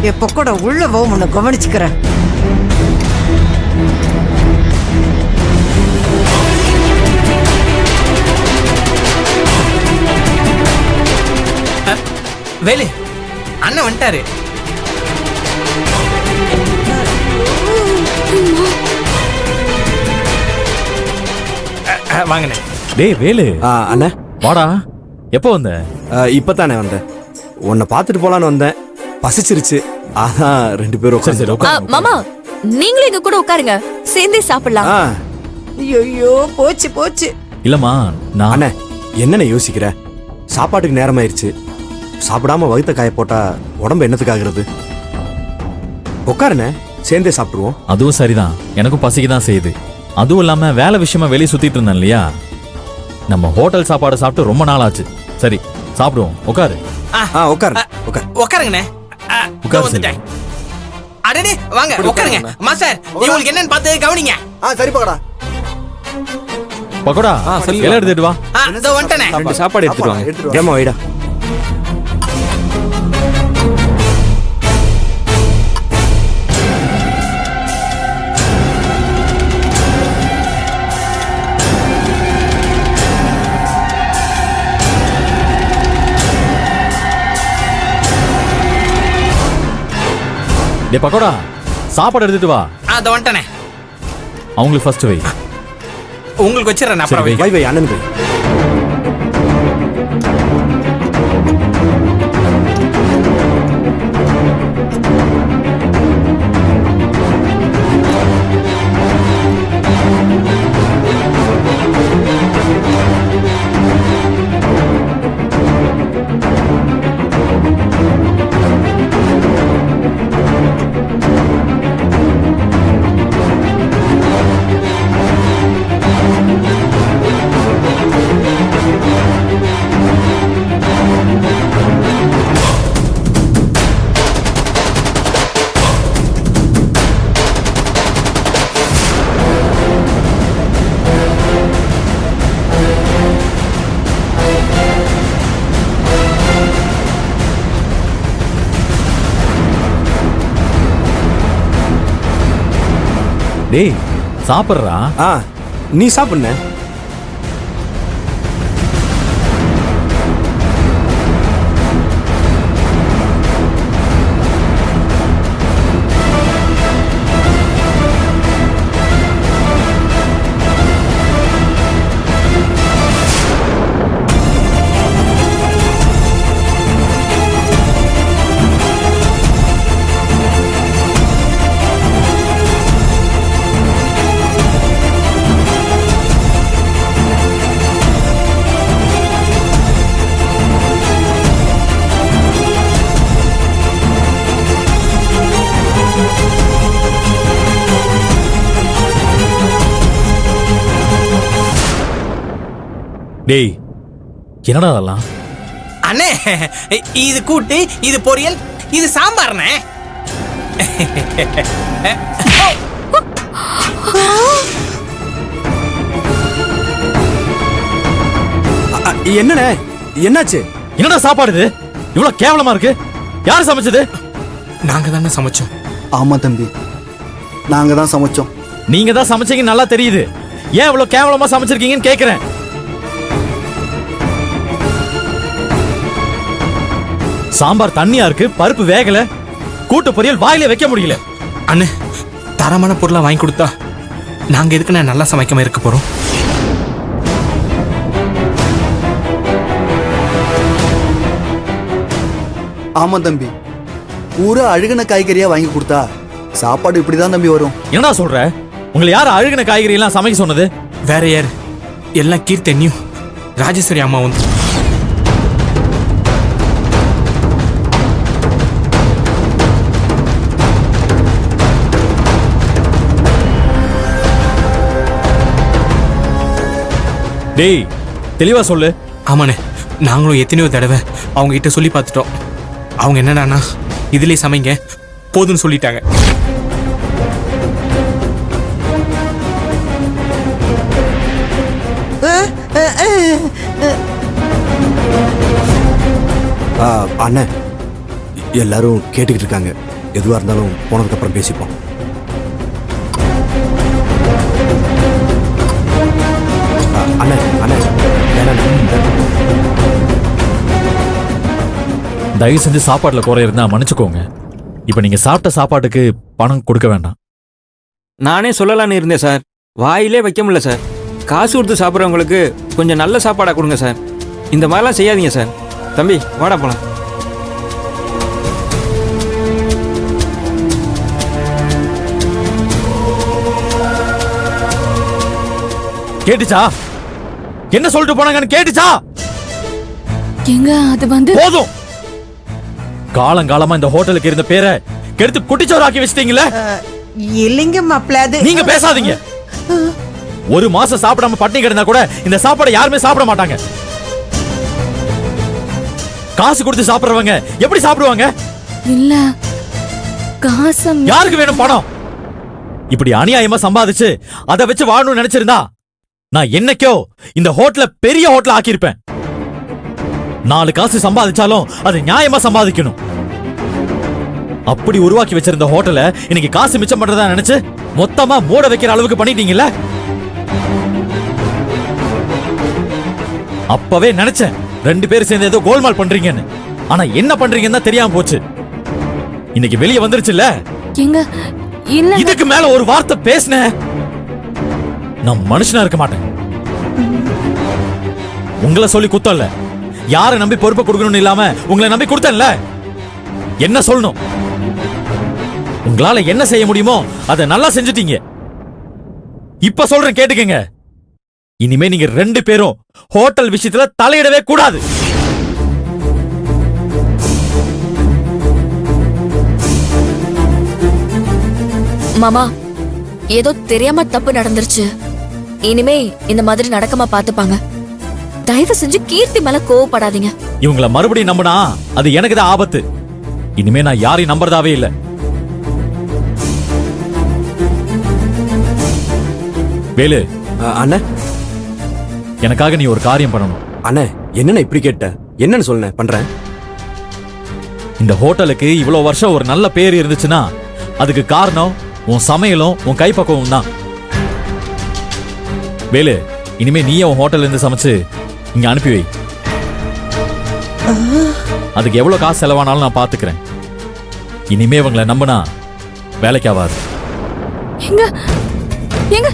இப்ப கூட உள்ள உன்னை கவனிச்சுக்கிறேன். வேலு அண்ணன் வந்துட்டாரு. வாங்கண்ணே. டேய் வேலு. அண்ணா வாடா. எப்போ வந்த? இப்பதானே வந்தேன். உன்னை பார்த்துட்டு போலான்னு வந்தேன். பசிச்சிருச்சு, அதான் 2 பேரும் உட்காந்து. மாமா நீங்களும் எங்க கூட உட்காருங்க, சேர்ந்தே சாப்பிடலாம். ஐயோ போச்சு போச்சு. இல்லம்மா நான் அண்ணே என்னென்ன யோசிக்கிற? சாப்பாட்டுக்கு நேரமாயிருச்சு. சாப்பிடாம வகுத்த காய போட்டா உடம்பு என்னத்துக்காகிறது? உட்காருண்ணே, சேர்ந்தே சாப்பிடுவோம். அதுவும் சரிதான், எனக்கும் பசிக்கு தான் செய்யுது. அதுவும் இல்லாம வேலை விஷயமா வெளியே சுத்திட்டு இருந்தேன் இல்லையா, நம்ம ஹோட்டல் சாப்பாடு சாப்பிட்டு ரொம்ப நாள் ஆச்சு. சரி சாப்பிடுவோம், உட்காரு. உட்காரு உட்காருங்கண்ணே. உட்காரு வந்துட்டேன். அடடே வாங்க உட்காருங்க. மாஸ்டர் இவங்களுக்கு என்னன்னு பார்த்து கவனிங்க. சரி பக்கடா. பக்கோடா எல்லாம் எடுத்துட்டு வா. இதோ வந்துட்டேனே. 2 சாப்பாடு எடுத்துட்டு வாங்க. ஏமா வைடா. டே பக்கோடா சாப்பாடு எடுத்துட்டு வா. இதோ வந்துட்டேனே. அவங்களுக்கு ஃபர்ஸ்ட் வை. உங்களுக்கு வச்சிடறேன் அப்புறம். வை வை அண்ணனுக்கு. டேய் சாப்பிட்றா. நீ சாப்பிடுண்ண. டேய் என்னடா அதெல்லாம்? அண்ணே இது கூட்டு, இது பொரியல், இது சாம்பார்ண்ணே. என்னண்ணே என்னாச்சு? என்னடா சாப்பாடு இது இவ்வளவு கேவலமா இருக்கு? யார் சமைச்சது? நாங்க தானே சமைச்சோம். ஆமா தம்பி, நாங்க தான் சமைச்சோம். நீங்க தான் சமைச்சீங்க நல்லா தெரியுது. ஏன் இவ்வளவு கேவலமா சமைச்சிருக்கீங்கன்னு கேக்குறேன். சாம்பார் தண்ணியா இருக்கு, பருப்பு வேகல, கூட்டு பொரியல் வாயில வைக்க முடியல. அண்ணே தரமான பொருளா வாங்கி கொடுத்தா நாங்க எதுக்கு நல்லா சமைக்காம இருக்க போறோம்? ஆமா தம்பி, பூரா அழுகின காய்கறியா வாங்கி கொடுத்தா சாப்பாடு இப்படிதான் தம்பி வரும். என்னடா சொல்ற? உங்களை யார் அழுகின காய்கறி எல்லாம் சமைக்க சொன்னது? வேற யாரு? எல்லாம் கீர்த்தன்யும் ராஜேஸ்வரி அம்மா வந்து. டேய் தெளிவா சொல்லு. ஆமாண்ணே, நாங்களும் எத்தனையோ தடவை அவங்க கிட்ட சொல்லி பார்த்துட்டோம். அவங்க என்னடானா இதுலயே சமைங்க போதுன்னு சொல்லிட்டாங்க. அண்ணே எல்லாரும் கேட்டுக்கிட்டு இருக்காங்க. எதுவா இருந்தாலும் போனதுக்கு அப்புறம் பேசிப்போம். அண்ணே அண்ணே வேணாண்ணே. தயவு செஞ்சு சாப்பாட்டுல குறை இருந்தா மன்னிச்சுக்கோங்க. இப்ப நீங்க சாப்பிட்ட சாப்பாட்டுக்கு பணம் கொடுக்க வேண்டாம். நானே சொல்லலான்னு இருந்தேன் சார், வாயிலே வைக்க முடியல சார். காசு கொடுத்து சாப்பிட்றவங்களுக்கு கொஞ்சம் நல்ல சாப்பாடாக கொடுங்க சார். இந்த மாதிரிலாம் செய்யாதீங்க சார். தம்பி வாடா போலாம். கேட்டுச்சா? என்ன சொல்லிட்டு போனாங்கன்னு கேட்டுச்சா? எங்க அது வந்து போதும். காலங்காலமா இந்த ஹோட்டலுக்கு இருந்த பேரை கெடுத்து குட்டிச்சோறாக்கி வச்சிட்டீங்களே. இல்லைங்க மாப்பிள்ள, அது நீங்க பேசாதீங்க. ஒரு மாசம் சாப்பிடாம பட்டினி கிடந்தா கூட இந்த சாப்பாடை யாருமே சாப்பிட மாட்டாங்க. காசு கொடுத்து சாப்பிடுறவங்க எப்படி சாப்பிடுவாங்க? இல்ல காசம் யாருக்கு வேணும் பணம்? இப்படி அநியாயமா சம்பாதிச்சு அதை வச்சு வாழணும்னு நினைச்சிருந்தா நான் என்னைக்கோ இந்த ஹோட்டல பெரிய ஹோட்டல் ஆக்கியிருப்பேன். 4 காசு சம்பாதிச்சாலும் அது நியாயமா சம்பாதிக்கணும். அப்படி உருவாக்கி வச்சிருந்த ஹோட்டல இன்னைக்கு காசு மிச்சம் பண்றதா நினைச்சு மொத்தமா மூட வைக்கிற அளவுக்கு பண்ணிட்டீங்கல்ல. அப்பவே நினைச்சேன் 2 பேரும் சேர்ந்து ஏதோ கோல்மால் பண்றீங்கன்னு. ஆனா என்ன பண்றீங்கன்னு தான் தெரியாம போச்சு. இன்னைக்கு வெளியே வந்துருச்சுல்ல. எங்க இல்ல இதுக்கு மேல ஒரு வார்த்தை பேசின நான் மனுஷனா இருக்க மாட்டேன். உங்களை சொல்லி குத்தம் இல்ல, யாரை நம்பி பொறுப்பை கொடுக்கணும்னு இல்லாம உங்களை நம்பி கொடுத்தேன்ல. என்ன சொல்லணும்? உங்களால என்ன செய்ய முடியுமோ அதை நல்லா செஞ்சுட்டீங்க. இப்ப சொல்றேன் கேட்டுக்கங்க. இனிமே நீங்க 2 பேரும் ஹோட்டல் விஷயத்துல தலையிடவே கூடாது. மாமா, ஏதோ தெரியாம தப்பு நடந்துருச்சு. இனிமே இந்த மாதிரி நடக்காம பாத்துப்பாங்க. தயவு செஞ்சு கீர்த்தி மேல கோவப்படாதீங்க. இவங்கள மறுபடியும் நம்பினா அது எனக்கு தான் ஆபத்து. இனிமே நான் யாரையும் நம்புறதாவே இல்ல. வேலு, அண்ணே எனக்காக நீ ஒரு காரியம் பண்ணணும். அண்ணே என்னண்ணே இப்படி கேட்ட? என்னன்னு சொல்லுண்ணே, பண்றேன். இந்த ஹோட்டலுக்கு இவ்வளவு வருஷம் ஒரு நல்ல பேர் இருந்துச்சுன்னா அதுக்கு காரணம் உன் சமையலும் உன் கைப்பக்குவம் தான். வேலு, இனிமே நீயே உன் ஹோட்டல்ல இருந்து சமைச்சு இங்க அனுப்பி வை. அதுக்கு எவ்வளவு காசு செலவானாலும் நான் பாத்துக்கிறேன். இனிமே இவங்களை நம்பினா வேலைக்கு ஆகாது. எங்க எங்க